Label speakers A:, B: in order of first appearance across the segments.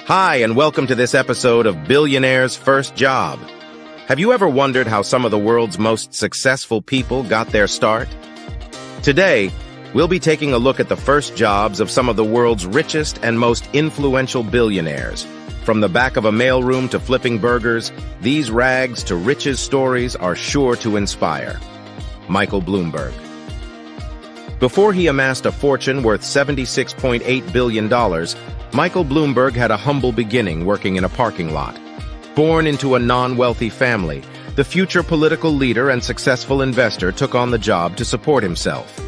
A: Hi, and welcome to this episode of Billionaires First Job. Have you ever wondered how some of the world's most successful people got their start? Today, we'll be taking a look at the first jobs of some of the world's richest and most influential billionaires. From the back of a mailroom to flipping burgers, these rags to riches stories are sure to inspire. Michael Bloomberg. Before he amassed a fortune worth $76.8 billion, Michael Bloomberg had a humble beginning working in a parking lot. Born into a non-wealthy family, the future political leader and successful investor took on the job to support himself.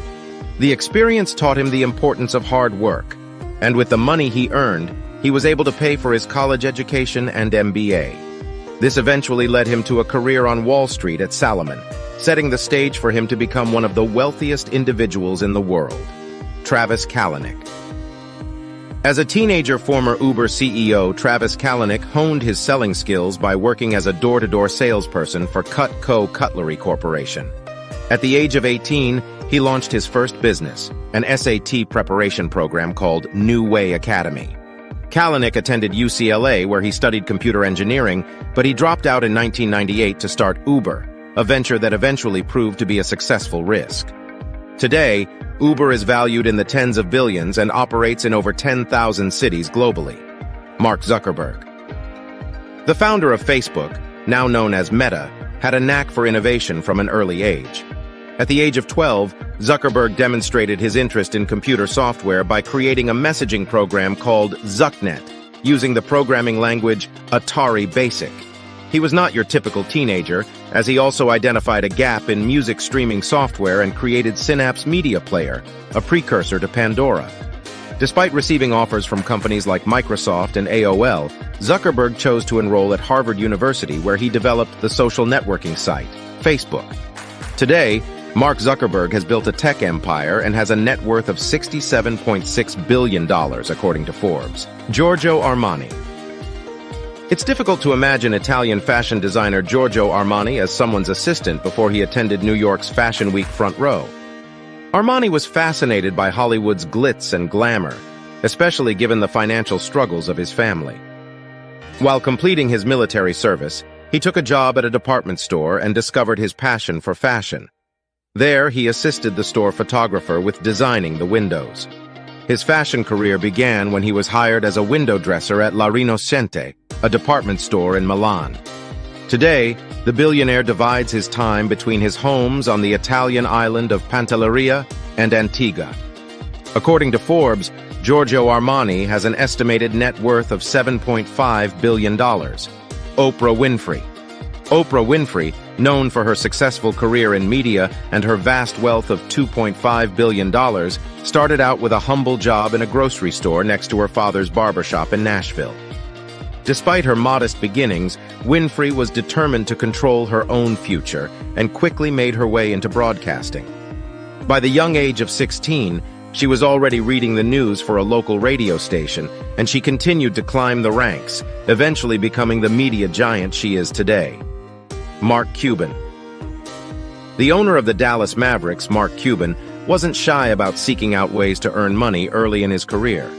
A: The experience taught him the importance of hard work, and with the money he earned, he was able to pay for his college education and MBA. This eventually led him to a career on Wall Street at Salomon, setting the stage for him to become one of the wealthiest individuals in the world. Travis Kalanick. As a teenager, former Uber CEO Travis Kalanick honed his selling skills by working as a door-to-door salesperson for Cutco Cutlery Corporation. At the age of 18, he launched his first business, an SAT preparation program called New Way Academy. Kalanick attended UCLA, where he studied computer engineering, but he dropped out in 1998 to start Uber, a venture that eventually proved to be a successful risk. Today, Uber is valued in the tens of billions and operates in over 10,000 cities globally. Mark Zuckerberg. The founder of Facebook, now known as Meta, had a knack for innovation from an early age. At the age of 12, Zuckerberg demonstrated his interest in computer software by creating a messaging program called ZuckNet, using the programming language Atari Basic. He was not your typical teenager, as he also identified a gap in music streaming software and created Synapse Media Player, a precursor to Pandora. Despite receiving offers from companies like Microsoft and AOL, Zuckerberg chose to enroll at Harvard University, where he developed the social networking site, Facebook. Today, Mark Zuckerberg has built a tech empire and has a net worth of $67.6 billion, according to Forbes. Giorgio Armani. It's difficult to imagine Italian fashion designer Giorgio Armani as someone's assistant before he attended New York's Fashion Week front row. Armani was fascinated by Hollywood's glitz and glamour, especially given the financial struggles of his family. While completing his military service, he took a job at a department store and discovered his passion for fashion. There, he assisted the store photographer with designing the windows. His fashion career began when he was hired as a window dresser at La Rinascente, a department store in Milan. Today, the billionaire divides his time between his homes on the Italian island of Pantelleria and Antigua. According to Forbes, Giorgio Armani has an estimated net worth of $7.5 billion. Oprah Winfrey. Oprah Winfrey, known for her successful career in media and her vast wealth of $2.5 billion, started out with a humble job in a grocery store next to her father's barbershop in Nashville. Despite her modest beginnings, Winfrey was determined to control her own future and quickly made her way into broadcasting. By the young age of 16, she was already reading the news for a local radio station, and she continued to climb the ranks, eventually becoming the media giant she is today. Mark Cuban. The owner of the Dallas Mavericks, Mark Cuban, wasn't shy about seeking out ways to earn money early in his career.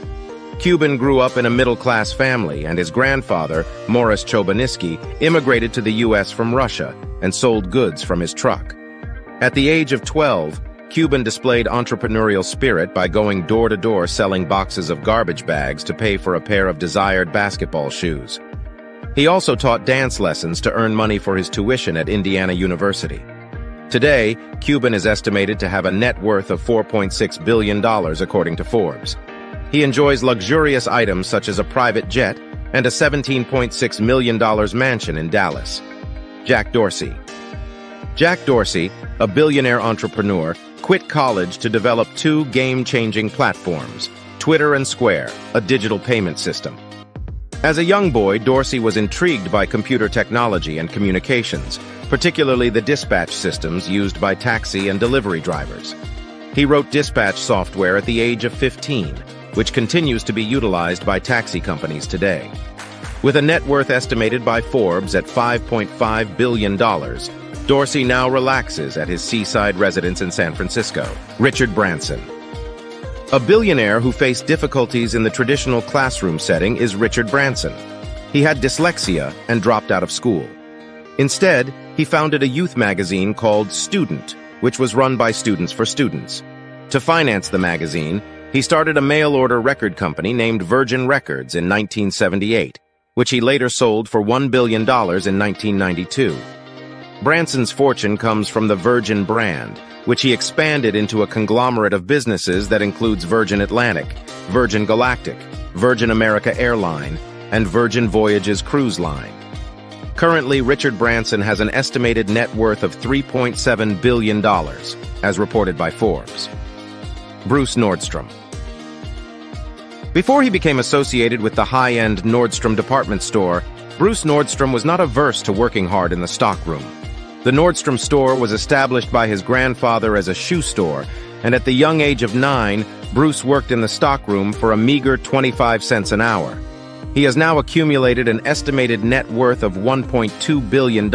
A: Cuban grew up in a middle-class family, and his grandfather, Morris Chobaniski, immigrated to the U.S. from Russia and sold goods from his truck. At the age of 12, Cuban displayed entrepreneurial spirit by going door-to-door selling boxes of garbage bags to pay for a pair of desired basketball shoes. He also taught dance lessons to earn money for his tuition at Indiana University. Today, Cuban is estimated to have a net worth of $4.6 billion, according to Forbes. He enjoys luxurious items such as a private jet and a $17.6 million mansion in Dallas. Jack Dorsey. Jack Dorsey, a billionaire entrepreneur, quit college to develop two game-changing platforms, Twitter and Square, a digital payment system. As a young boy, Dorsey was intrigued by computer technology and communications, particularly the dispatch systems used by taxi and delivery drivers. He wrote dispatch software at the age of 15, which continues to be utilized by taxi companies today. With a net worth estimated by Forbes at $5.5 billion, Dorsey now relaxes at his seaside residence in San Francisco. Richard Branson. A billionaire who faced difficulties in the traditional classroom setting is Richard Branson. He had dyslexia and dropped out of school. Instead, he founded a youth magazine called Student, which was run by Students for Students. To finance the magazine, he started a mail-order record company named Virgin Records in 1978, which he later sold for $1 billion in 1992. Branson's fortune comes from the Virgin brand, which he expanded into a conglomerate of businesses that includes Virgin Atlantic, Virgin Galactic, Virgin America Airline, and Virgin Voyages Cruise Line. Currently, Richard Branson has an estimated net worth of $3.7 billion, as reported by Forbes. Bruce Nordstrom. Before he became associated with the high-end Nordstrom department store, Bruce Nordstrom was not averse to working hard in the stockroom. The Nordstrom store was established by his grandfather as a shoe store, and at the young age of 9, Bruce worked in the stockroom for a meager 25 cents an hour. He has now accumulated an estimated net worth of $1.2 billion,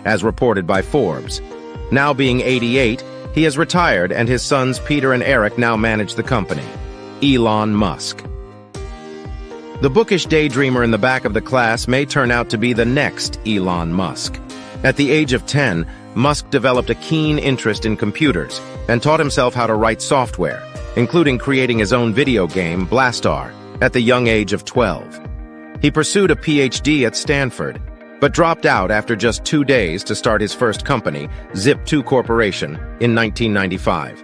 A: as reported by Forbes. Now being 88, he has retired, and his sons Peter and Eric now manage the company. Elon Musk. The bookish daydreamer in the back of the class may turn out to be the next Elon Musk. At the age of 10, Musk developed a keen interest in computers and taught himself how to write software, including creating his own video game, Blastar, at the young age of 12. He pursued a PhD at Stanford, but dropped out after just 2 days to start his first company, Zip2 Corporation, in 1995.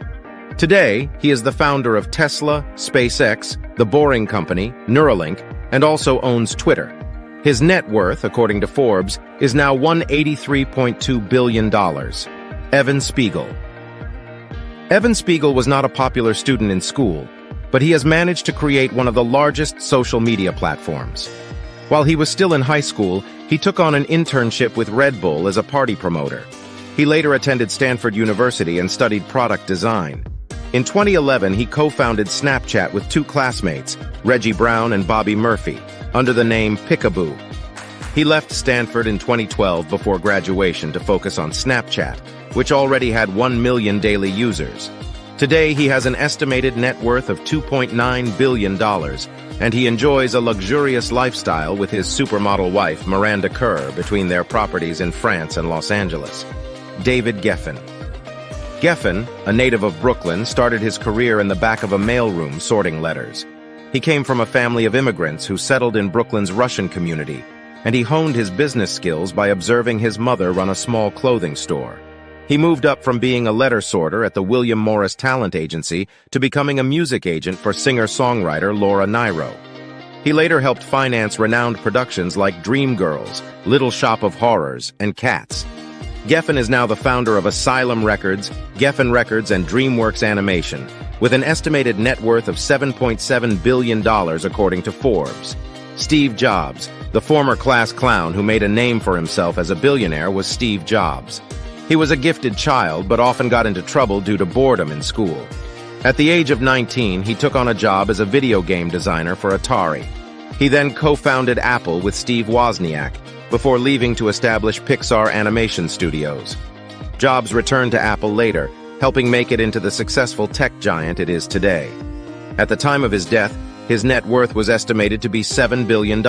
A: Today, he is the founder of Tesla, SpaceX, The Boring Company, Neuralink, and also owns Twitter. His net worth, according to Forbes, is now $183.2 billion. Evan Spiegel. Evan Spiegel was not a popular student in school, but he has managed to create one of the largest social media platforms. While he was still in high school, he took on an internship with Red Bull as a party promoter. He later attended Stanford University and studied product design. In 2011, he co-founded Snapchat with 2 classmates, Reggie Brown and Bobby Murphy, under the name Pickaboo. He left Stanford in 2012 before graduation to focus on Snapchat, which already had 1 million daily users. Today, he has an estimated net worth of $2.9 billion, and he enjoys a luxurious lifestyle with his supermodel wife, Miranda Kerr, between their properties in France and Los Angeles. David Geffen. Geffen, a native of Brooklyn, started his career in the back of a mailroom sorting letters. He came from a family of immigrants who settled in Brooklyn's Russian community, and he honed his business skills by observing his mother run a small clothing store. He moved up from being a letter sorter at the William Morris Talent Agency to becoming a music agent for singer-songwriter Laura Nyro. He later helped finance renowned productions like Dreamgirls, Little Shop of Horrors, and Cats. Geffen is now the founder of Asylum Records, Geffen Records, and DreamWorks Animation, with an estimated net worth of $7.7 billion according to Forbes. Steve Jobs, the former class clown who made a name for himself as a billionaire, was Steve Jobs. He was a gifted child, but often got into trouble due to boredom in school. At the age of 19, he took on a job as a video game designer for Atari. He then co-founded Apple with Steve Wozniak, before leaving to establish Pixar Animation Studios. Jobs returned to Apple later, helping make it into the successful tech giant it is today. At the time of his death, his net worth was estimated to be $7 billion,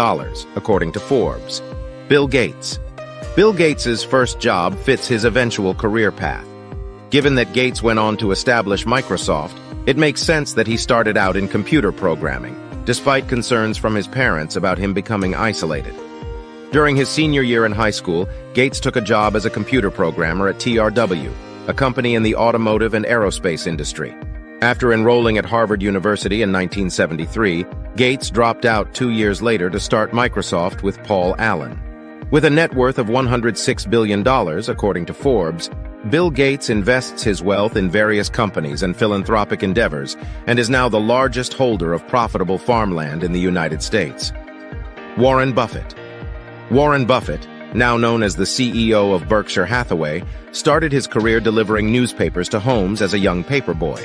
A: according to Forbes. Bill Gates. Bill Gates's first job fits his eventual career path. Given that Gates went on to establish Microsoft, it makes sense that he started out in computer programming, despite concerns from his parents about him becoming isolated. During his senior year in high school, Gates took a job as a computer programmer at TRW, a company in the automotive and aerospace industry. After enrolling at Harvard University in 1973, Gates dropped out 2 years later to start Microsoft with Paul Allen. With a net worth of $106 billion, according to Forbes, Bill Gates invests his wealth in various companies and philanthropic endeavors and is now the largest holder of profitable farmland in the United States. Warren Buffett. Warren Buffett, now known as the CEO of Berkshire Hathaway, started his career delivering newspapers to homes as a young paperboy.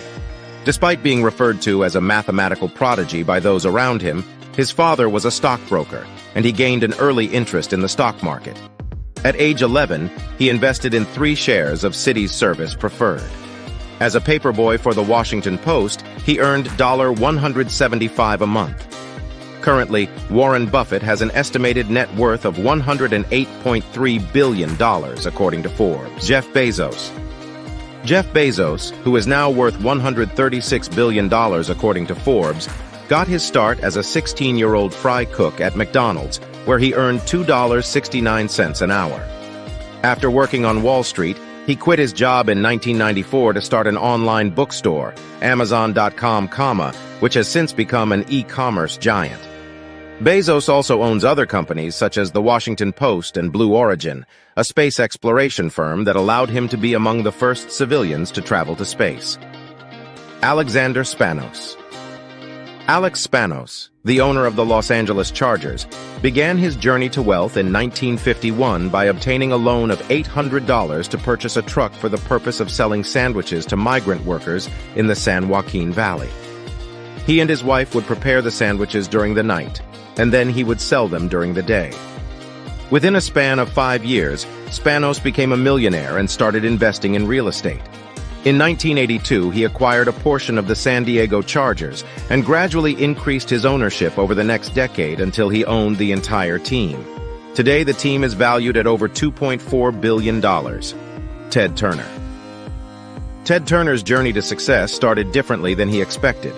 A: Despite being referred to as a mathematical prodigy by those around him, his father was a stockbroker, and he gained an early interest in the stock market. At age 11, he invested in 3 shares of Citi's Service Preferred. As a paperboy for the Washington Post, he earned $175 a month. Currently, Warren Buffett has an estimated net worth of $108.3 billion, according to Forbes. Jeff Bezos. Jeff Bezos, who is now worth $136 billion according to Forbes, got his start as a 16-year-old fry cook at McDonald's, where he earned $2.69 an hour. After working on Wall Street, he quit his job in 1994 to start an online bookstore, Amazon.com, which has since become an e-commerce giant. Bezos also owns other companies such as the Washington Post and Blue Origin, a space exploration firm that allowed him to be among the first civilians to travel to space. Alexander Spanos. Alex Spanos, the owner of the Los Angeles Chargers, began his journey to wealth in 1951 by obtaining a loan of $800 to purchase a truck for the purpose of selling sandwiches to migrant workers in the San Joaquin Valley. He and his wife would prepare the sandwiches during the night, and then he would sell them during the day. Within a span of 5 years, Spanos became a millionaire and started investing in real estate. In 1982, he acquired a portion of the San Diego Chargers and gradually increased his ownership over the next decade until he owned the entire team. Today, the team is valued at over $2.4 billion. Ted Turner. Ted Turner's journey to success started differently than he expected.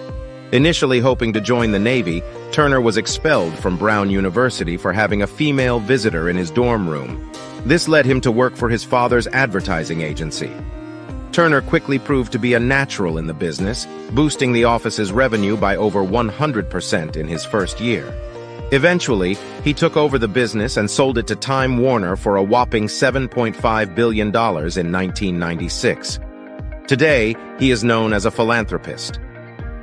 A: Initially hoping to join the Navy, Turner was expelled from Brown University for having a female visitor in his dorm room. This led him to work for his father's advertising agency. Turner quickly proved to be a natural in the business, boosting the office's revenue by over 100% in his first year. Eventually, he took over the business and sold it to Time Warner for a whopping $7.5 billion in 1996. Today, he is known as a philanthropist.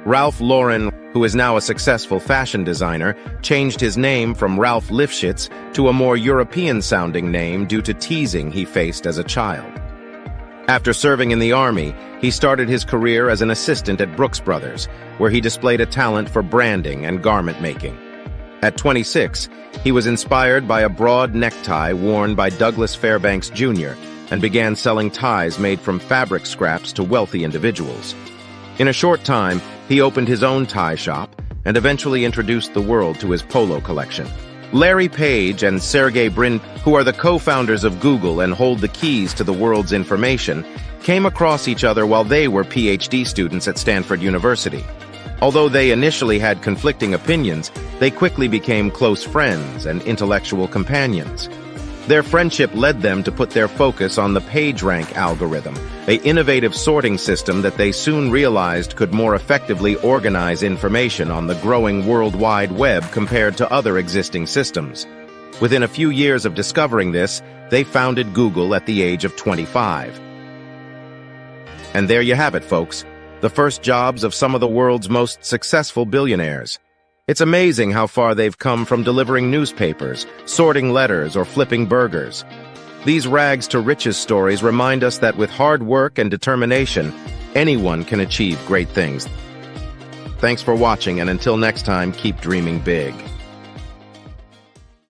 A: Ralph Lauren, who is now a successful fashion designer, changed his name from Ralph Lifshitz to a more European-sounding name due to teasing he faced as a child. After serving in the Army, he started his career as an assistant at Brooks Brothers, where he displayed a talent for branding and garment making. At 26, he was inspired by a broad necktie worn by Douglas Fairbanks Jr. and began selling ties made from fabric scraps to wealthy individuals. In a short time, he opened his own tie shop and eventually introduced the world to his polo collection. Larry Page and Sergey Brin, who are the co-founders of Google and hold the keys to the world's information, came across each other while they were PhD students at Stanford University. Although they initially had conflicting opinions, they quickly became close friends and intellectual companions. Their friendship led them to put their focus on the PageRank algorithm, an innovative sorting system that they soon realized could more effectively organize information on the growing World Wide Web compared to other existing systems. Within a few years of discovering this, they founded Google at the age of 25. And there you have it, folks, the first jobs of some of the world's most successful billionaires. It's amazing how far they've come from delivering newspapers, sorting letters, or flipping burgers. These rags to riches stories remind us that with hard work and determination, anyone can achieve great things. Thanks for watching, and until next time, keep dreaming big.